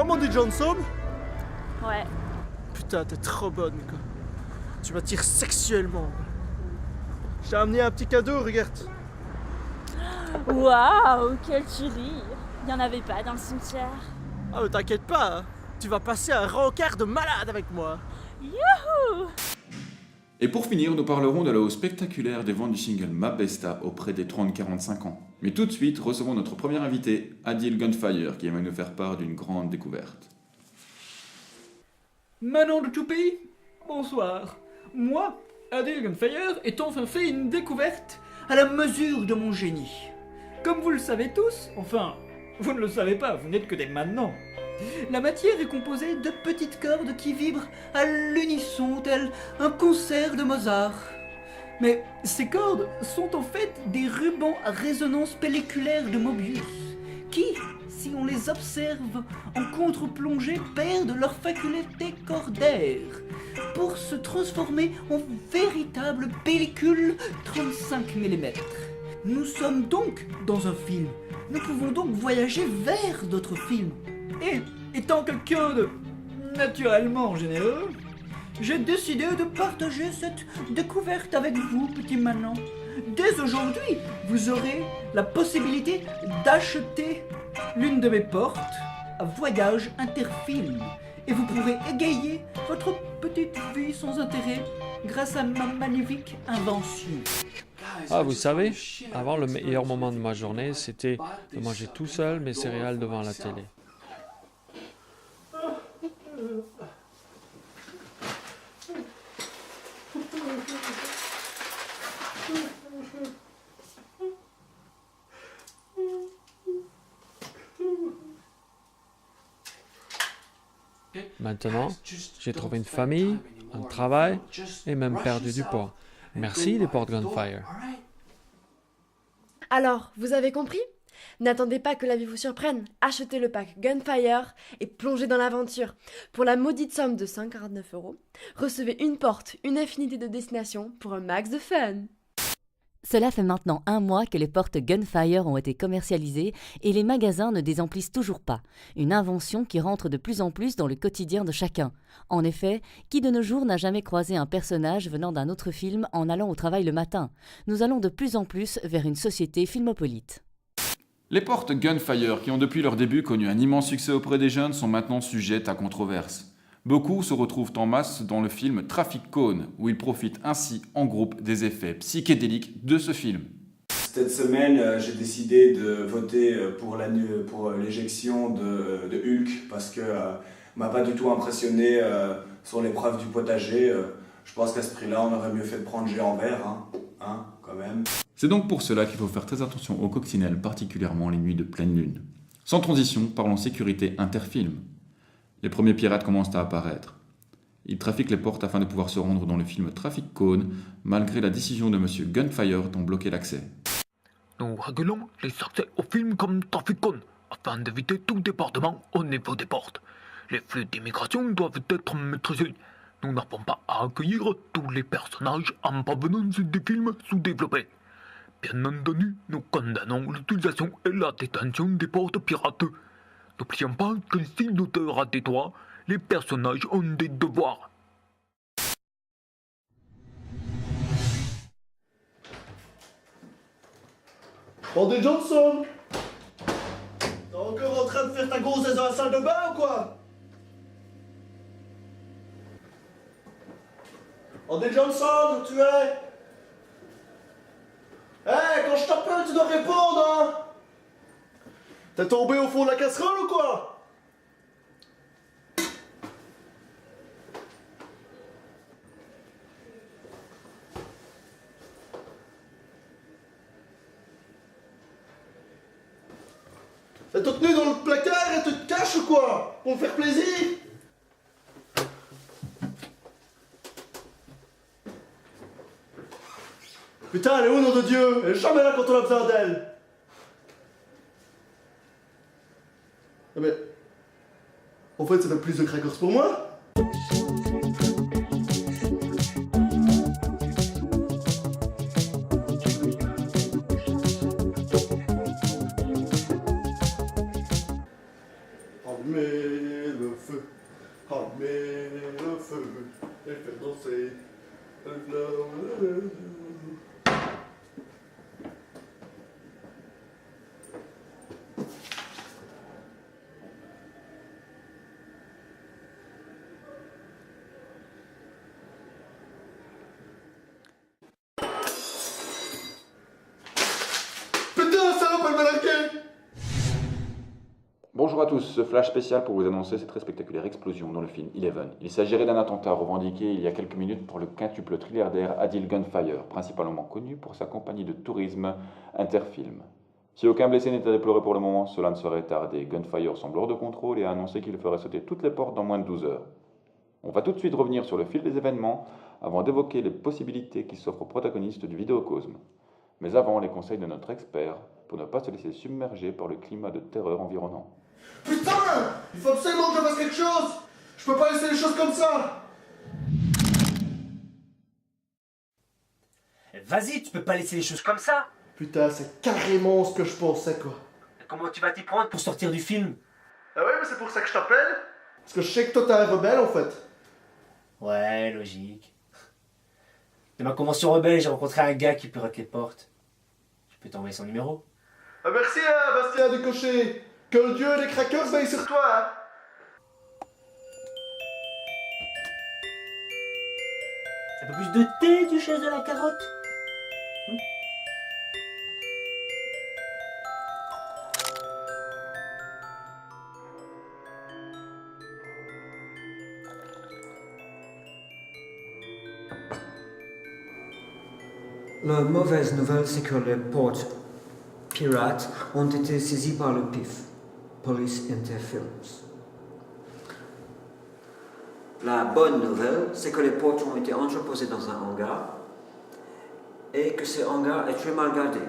Mandy Johnson? Ouais. Putain, t'es trop bonne, quoi. Tu m'attires sexuellement, quoi. Je t'ai amené un petit cadeau, regarde. Waouh, quel tirire. Il y en avait pas dans le cimetière. Ah, mais t'inquiète pas, hein. Tu vas passer un rencard de malade avec moi. Youhou! Et pour finir, nous parlerons de la hausse spectaculaire des ventes du single Ma Besta auprès des 30-45 ans. Mais tout de suite, recevons notre premier invité, Adil Gunfire, qui aimerait nous faire part d'une grande découverte. Manon de Toupie, bonsoir. Moi, Adil Gunfire, ai enfin fait une découverte à la mesure de mon génie. Comme vous le savez tous, enfin, vous ne le savez pas, vous n'êtes que des maintenant. La matière est composée de petites cordes qui vibrent à l'unisson tel un concert de Mozart. Mais ces cordes sont en fait des rubans à résonance pelliculaire de Mobius, qui, si on les observe en contre-plongée, perdent leur faculté cordaire pour se transformer en véritable pellicule 35 mm. Nous sommes donc dans un film. Nous pouvons donc voyager vers d'autres films. Et étant quelqu'un de naturellement généreux, j'ai décidé de partager cette découverte avec vous, petit Manon. Dès aujourd'hui, vous aurez la possibilité d'acheter l'une de mes portes à voyage interfilm. Et vous pourrez égayer votre petite vie sans intérêt grâce à ma magnifique invention. Ah, vous savez, avant le meilleur moment de ma journée, c'était de manger tout seul mes céréales devant la télé. Maintenant, j'ai trouvé une famille, un travail et même perdu du poids. Merci les portes Gunfire. Alors, vous avez compris? N'attendez pas que la vie vous surprenne. Achetez le pack Gunfire et plongez dans l'aventure. Pour la maudite somme de 149 €, recevez une porte, une infinité de destinations pour un max de fun. Cela fait maintenant 1 mois que les portes Gunfire ont été commercialisées et les magasins ne désemplissent toujours pas. Une invention qui rentre de plus en plus dans le quotidien de chacun. En effet, qui de nos jours n'a jamais croisé un personnage venant d'un autre film en allant au travail le matin? Nous allons de plus en plus vers une société filmopolite. Les portes Gunfire, qui ont depuis leur début connu un immense succès auprès des jeunes, sont maintenant sujettes à controverse. Beaucoup se retrouvent en masse dans le film Traffic Cone, où ils profitent ainsi en groupe des effets psychédéliques de ce film. Cette semaine, j'ai décidé de voter pour l'éjection de Hulk parce que m'a pas du tout impressionné sur l'épreuve du potager. Je pense qu'à ce prix-là, on aurait mieux fait de prendre Géant Vert, hein, quand même. C'est donc pour cela qu'il faut faire très attention aux coccinelles, particulièrement les nuits de pleine lune. Sans transition, parlons sécurité interfilm. Les premiers pirates commencent à apparaître. Ils trafiquent les portes afin de pouvoir se rendre dans le film Traffic Cone, malgré la décision de M. Gunfire d'en bloquer l'accès. Nous régulons les accès aux films comme Traffic Cone, afin d'éviter tout débordement au niveau des portes. Les flux d'immigration doivent être maîtrisés. Nous n'avons pas à accueillir tous les personnages en provenance des films sous-développés. Bien entendu, nous condamnons l'utilisation et la détention des portes pirates. N'oublions pas que si l'auteur a des droits, les personnages ont des devoirs. Mandy Johnson! T'es encore en train de faire ta grossesse dans la salle de bain ou quoi? Mandy Johnson, où tu es? Hé, quand je t'appelle, tu dois répondre, hein! T'es tombé au fond de la casserole ou quoi? T'es tout tenu dans le placard et tu te caches ou quoi? Pour me faire plaisir? Putain, elle est où, nom de Dieu? Elle est jamais là quand on a besoin d'elle. Mais... En fait, ça donne plus de crackers pour moi. Oh, mais... Bonjour à tous, ce flash spécial pour vous annoncer cette très spectaculaire explosion dans le film Eleven. Il s'agirait d'un attentat revendiqué il y a quelques minutes par le quintuple trilliardaire Adil Gunfire, principalement connu pour sa compagnie de tourisme Interfilm. Si aucun blessé n'est à déplorer pour le moment, cela ne saurait tarder. Gunfire semble hors de contrôle et a annoncé qu'il ferait sauter toutes les portes dans moins de 12 heures. On va tout de suite revenir sur le fil des événements avant d'évoquer les possibilités qui s'offrent aux protagonistes du Vidéocosme. Mais avant, les conseils de notre expert pour ne pas se laisser submerger par le climat de terreur environnant. Putain! Il faut absolument que je fasse quelque chose! Je peux pas laisser les choses comme ça! Vas-y, tu peux pas laisser les choses comme ça. Putain, c'est carrément ce que je pensais, quoi. Comment tu vas t'y prendre pour sortir du film? Ah ouais, mais c'est pour ça que je t'appelle? Parce que je sais que toi t'es un rebelle, en fait. Ouais, logique. De ma convention rebelle, j'ai rencontré un gars qui pirate les portes. Je peux t'envoyer son numéro. Ah merci, hein, Bastien Ducocher. Que le dieu des crackers veille sur toi, hein. Un peu plus de thé, duchesse de la carotte. La mauvaise nouvelle, c'est que les portes pirates ont été saisies par le PIF, Police Interference. La bonne nouvelle, c'est que les portes ont été entreposées dans un hangar et que ce hangar est très mal gardé.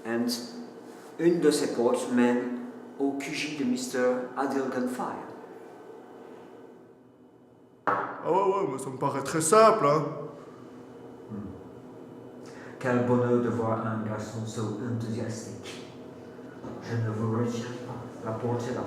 Et une de ces portes mène au QG de Mr. Adil Gunfire. Ah ouais, mais ça me paraît très simple, hein. Quel bonheur de voir un garçon si enthousiastique. Je ne vous retire pas. La porte est là.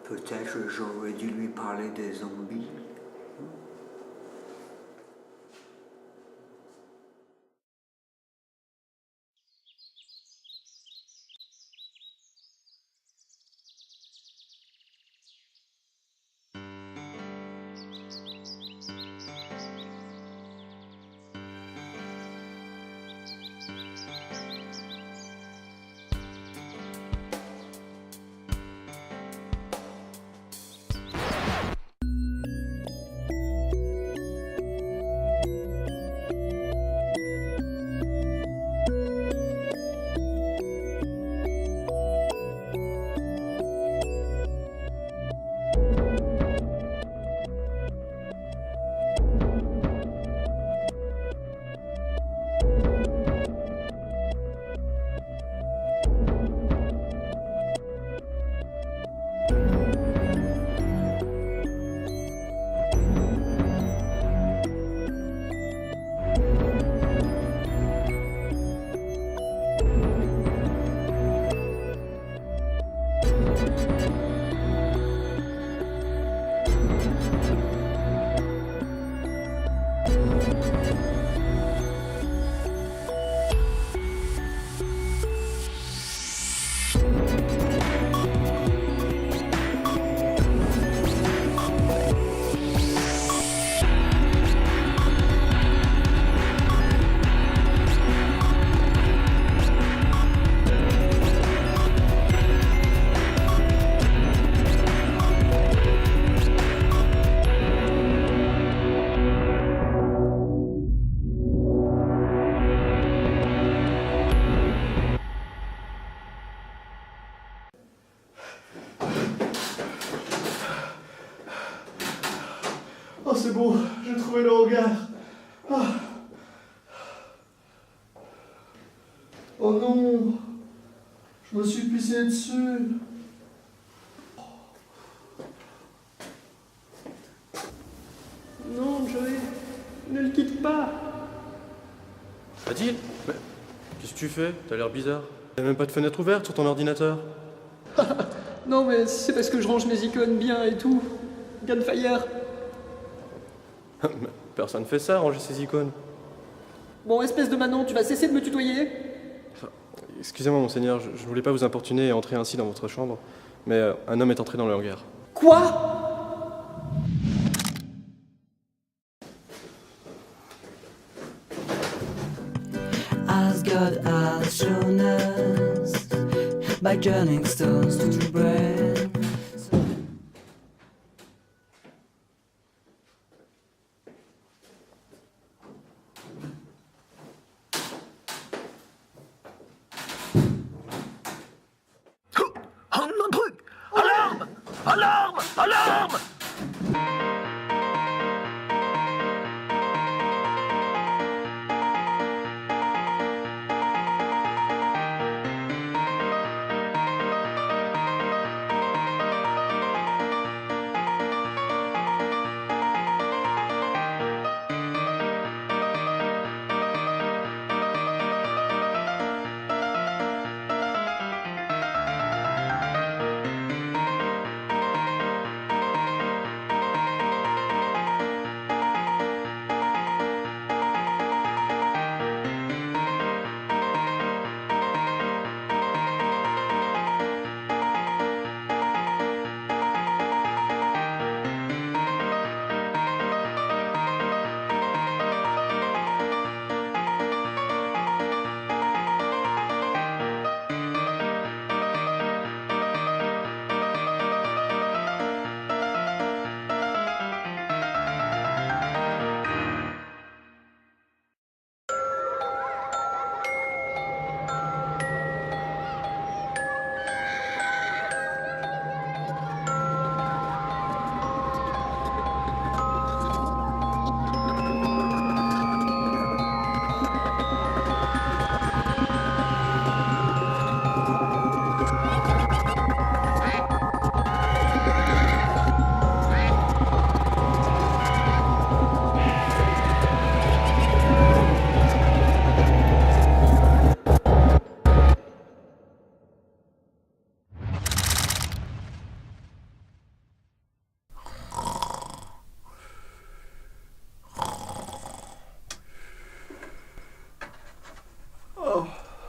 Peut-être j'aurais dû lui parler des zombies. Oh, c'est bon, j'ai trouvé le hangar. Ah. Oh non, je me suis pissé dessus. Non, Joey, ne le quitte pas. Adil, mais qu'est-ce que tu fais? T'as l'air bizarre. Y'a même pas de fenêtre ouverte sur ton ordinateur. Non, mais c'est parce que je range mes icônes bien et tout. Gunfire. Personne fait ça, ranger ses icônes. Bon, espèce de Manon, tu vas cesser de me tutoyer? Excusez-moi, monseigneur, je ne voulais pas vous importuner et entrer ainsi dans votre chambre, mais un homme est entré dans le hangar. Quoi? As God has shown us by turning stones to bread. Un intrus! Alarme! Alarme! Alarme!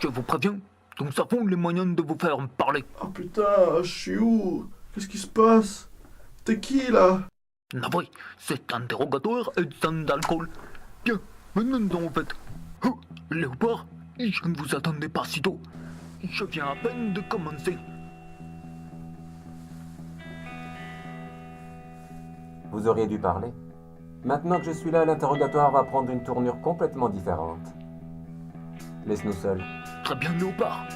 Je vous préviens, nous avons les moyens de vous faire parler. Oh putain, je suis où? Qu'est-ce qui se passe? T'es qui là? Navré, cet interrogatoire est sans alcool. Bien, maintenant en fait. Oh, Léopard, je ne vous attendais pas si tôt. Je viens à peine de commencer. Vous auriez dû parler. Maintenant que je suis là, l'interrogatoire va prendre une tournure complètement différente. Laisse-nous seuls. Très bien, Léopard.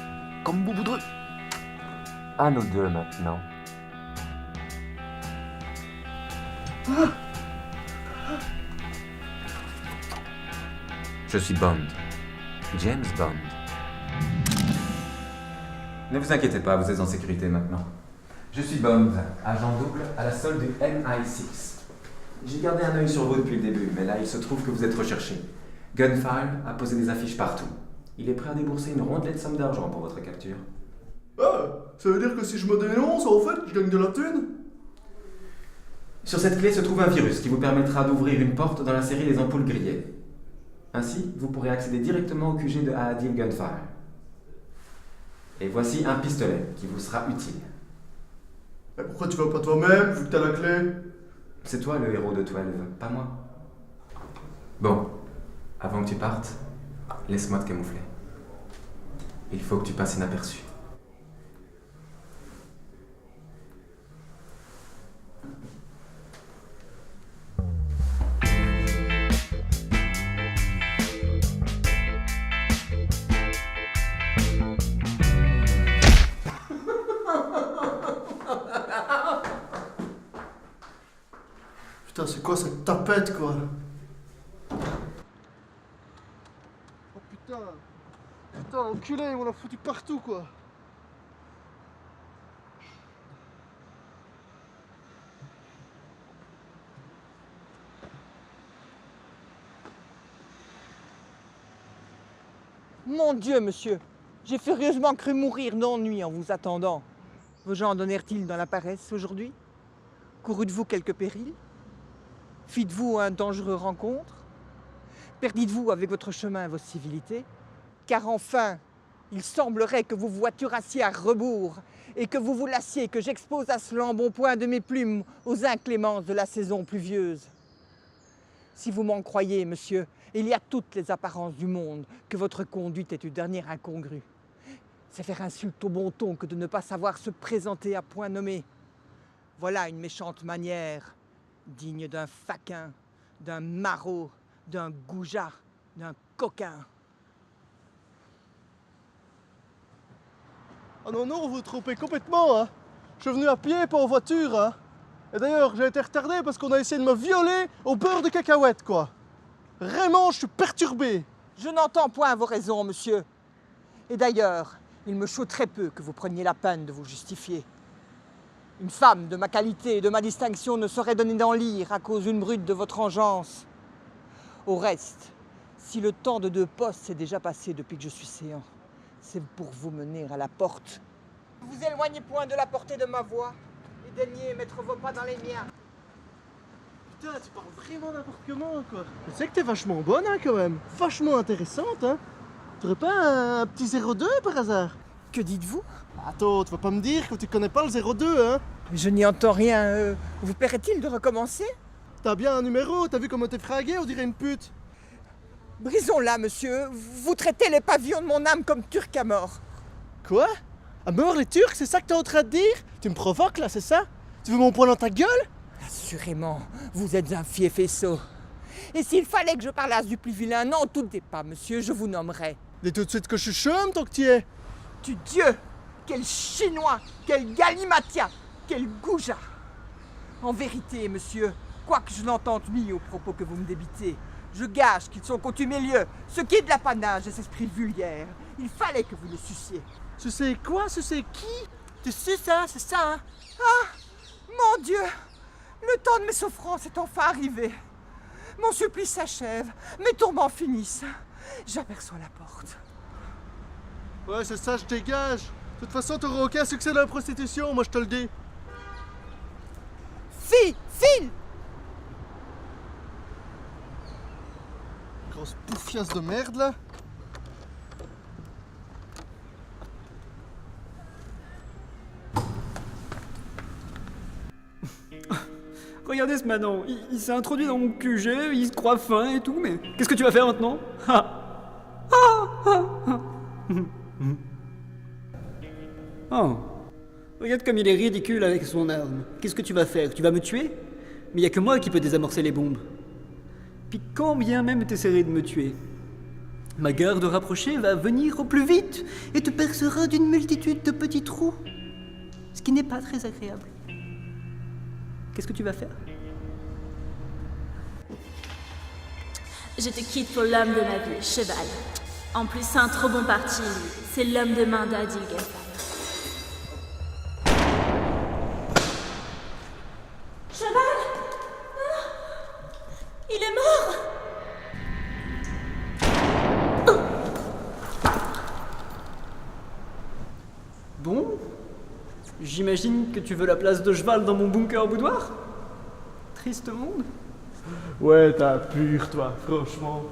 Comme vous voudrez. À nous deux maintenant. Je suis Bond. James Bond. Ne vous inquiétez pas, vous êtes en sécurité maintenant. Je suis Bond, agent double à la solde du MI6. J'ai gardé un œil sur vous depuis le début, mais là il se trouve que vous êtes recherché. Gunfire a posé des affiches partout. Il est prêt à débourser une rondelette somme d'argent pour votre capture. Ah, ça veut dire que si je me dénonce, en fait, je gagne de la thune? Sur cette clé se trouve un virus qui vous permettra d'ouvrir une porte dans la série des ampoules grillées. Ainsi, vous pourrez accéder directement au QG de Adil Gunfire. Et voici un pistolet qui vous sera utile. Mais pourquoi tu vas pas toi-même, vu que t'as la clé? C'est toi le héros de 12, pas moi. Bon, avant que tu partes, laisse-moi te camoufler. Il faut que tu passes inaperçu. Putain, c'est quoi cette tapette, quoi? Oh putain! Putain, enculé, on l'a foutu partout, quoi! Mon Dieu, monsieur, j'ai furieusement cru mourir d'ennui en vous attendant. Vos gens donnèrent-ils dans la paresse aujourd'hui? Courûtes vous quelques périls? Fîtes-vous un dangereux rencontre? Perdîtes-vous avec votre chemin vos civilités? Car enfin, Il semblerait que vous voiturassiez à rebours et que vous vous lassiez que j'expose à ce l'embonpoint de mes plumes aux inclémences de la saison pluvieuse. Si vous m'en croyez, monsieur, il y a toutes les apparences du monde que votre conduite est une dernière incongrue. C'est faire insulte au bon ton que de ne pas savoir se présenter à point nommé. Voilà une méchante manière, digne d'un faquin, d'un maraud, d'un goujat, d'un coquin. Ah non, non, vous vous trompez complètement, hein. Je suis venu à pied, pas en voiture, hein. Et d'ailleurs, j'ai été retardé parce qu'on a essayé de me violer au beurre de cacahuète, quoi. Vraiment, je suis perturbé. Je n'entends point vos raisons, monsieur. Et d'ailleurs, il me chaud très peu que vous preniez la peine de vous justifier. Une femme de ma qualité et de ma distinction ne saurait donner d'en lire à cause d'une brute de votre engeance. Au reste, si le temps de 2 postes s'est déjà passé depuis que je suis séant, c'est pour vous mener à la porte. Ne vous éloignez point de la portée de ma voix et daignez mettre vos pas dans les miens. Putain, tu parles vraiment n'importe comment, quoi. Tu sais que t'es vachement bonne, hein, quand même. Vachement intéressante, hein. T'aurais pas un petit 02 par hasard? Que dites-vous? Attends, tu vas pas me dire que tu connais pas le 02, hein? Je n'y entends rien. Vous paierait-il de recommencer? T'as bien un numéro, t'as vu comment t'es fragué, on dirait une pute. Brisons-la, monsieur. Vous traitez les pavillons de mon âme comme turcs à mort. Quoi? À mort les Turcs, c'est ça que t'es en train de dire? Tu me provoques, là, c'est ça? Tu veux m'en prendre dans ta gueule? Assurément, vous êtes un fier faisceau. Et s'il fallait que je parlasse du plus vilain, n'en doutez pas, monsieur, je vous nommerais. Dis tout de suite que je suis chum tant que t'y es. Tu Dieu! Quel chinois! Quel galimatia! Quel goujat! En vérité, monsieur, quoique je n'entende ni aux propos que vous me débitez, je gage qu'ils sont coutumiers lieux, ce qui est de l'apanage de cet esprit vulgaire. Il fallait que vous le suciez. Sucer quoi? Sucer qui? Tu suces, hein? C'est ça, hein? Ah! Mon Dieu! Le temps de mes souffrances est enfin arrivé. Mon supplice s'achève, mes tourments finissent. J'aperçois la porte. Ouais, c'est ça, je dégage. De toute façon, t'auras aucun succès dans la prostitution, moi je te le dis. File! Grosse bouffiasse de merde, là. Regardez ce Manon, il s'est introduit dans mon QG, il se croit fin et tout, mais qu'est-ce que tu vas faire maintenant? Oh, regarde comme il est ridicule avec son arme. Qu'est-ce que tu vas faire? Tu vas me tuer? Mais il n'y a que moi qui peux désamorcer les bombes. Puis quand bien même t'essaierais de me tuer, ma garde rapprochée va venir au plus vite et te percera d'une multitude de petits trous. Ce qui n'est pas très agréable. Qu'est-ce que tu vas faire? Je te quitte pour l'homme de ma vie, cheval. En plus, c'est un trop bon parti, lui. C'est l'homme de main d'Adil Gunfire. Cheval! Non! Il est mort! Bon, j'imagine que tu veux la place de cheval dans mon bunker boudoir? Triste monde. Ouais, t'as pur, toi, franchement.